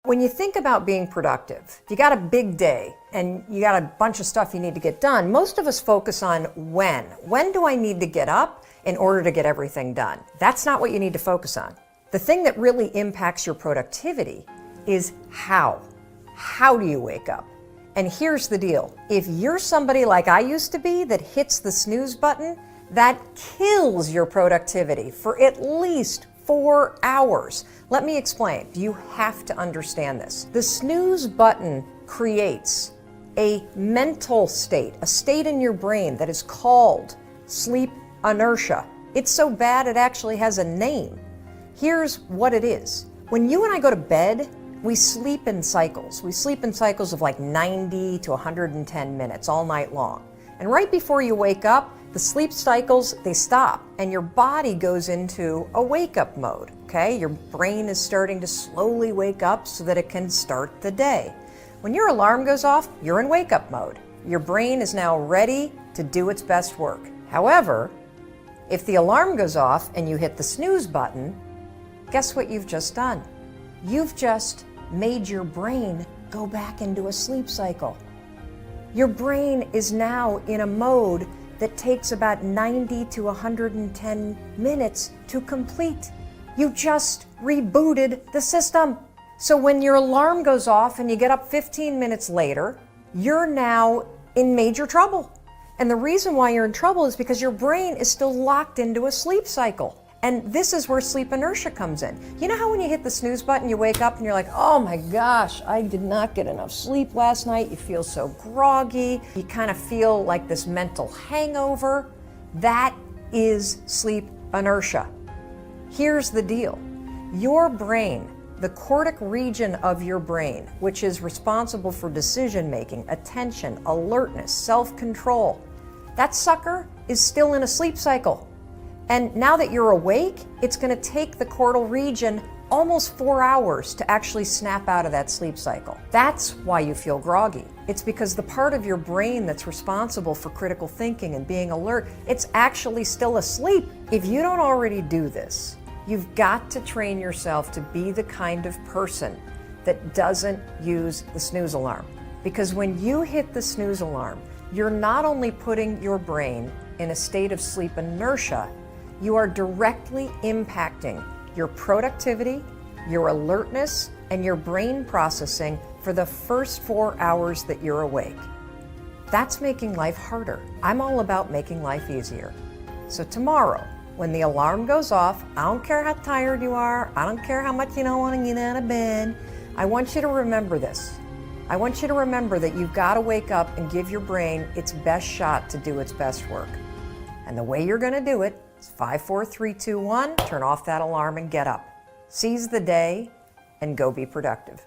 When you think about being productive, you got a big day and you got a bunch of stuff you need to get done. Most of us focus on when. When do I need to get up in order to get everything done? That's not what you need to focus on. The thing that really impacts your productivity is how. How do you wake up? And here's the deal. If you're somebody like I used to be that hits the snooze button, that kills your productivity for at least 4 hours. Let me explain. You have to understand this. The snooze button creates a mental state, a state in your brain that is called sleep inertia. It's so bad it actually has a name. Here's what it is. When you and I go to bed, we sleep in cycles. We sleep in cycles of like 90 to 110 minutes all night long. And right before you wake up, the sleep cycles, they stop and your body goes into a wake-up mode, okay? Your brain is starting to slowly wake up so that it can start the day. When your alarm goes off, you're in wake-up mode. Your brain is now ready to do its best work. However, if the alarm goes off and you hit the snooze button, guess what you've just done? You've just made your brain go back into a sleep cycle. Your brain is now in a mode that takes about 90 to 110 minutes to complete. You just rebooted the system. So when your alarm goes off and you get up 15 minutes later, you're now in major trouble. And the reason why you're in trouble is because your brain is still locked into a sleep cycle. And this is where sleep inertia comes in. You know how when you hit the snooze button, you wake up and you're like, oh my gosh, I did not get enough sleep last night. You feel so groggy. You kind of feel like this mental hangover. That is sleep inertia. Here's the deal. Your brain, the cortic region of your brain, which is responsible for decision making, attention, alertness, self-control, that sucker is still in a sleep cycle. And now that you're awake, it's going to take the cortical region almost 4 hours to actually snap out of that sleep cycle. That's why you feel groggy. It's because the part of your brain that's responsible for critical thinking and being alert, it's actually still asleep. If you don't already do this, you've got to train yourself to be the kind of person that doesn't use the snooze alarm. Because when you hit the snooze alarm, you're not only putting your brain in a state of sleep inertia, you are directly impacting your productivity, your alertness, and your brain processing for the first 4 hours that you're awake. That's making life harder. I'm all about making life easier. So tomorrow, when the alarm goes off, I don't care how tired you are, I don't care how much you don't want to get out of bed, I want you to remember this. I want you to remember that you've got to wake up and give your brain its best shot to do its best work. And the way you're going to do it is 5, 4, 3, 2, 1, turn off that alarm and get up. Seize the day and go be productive.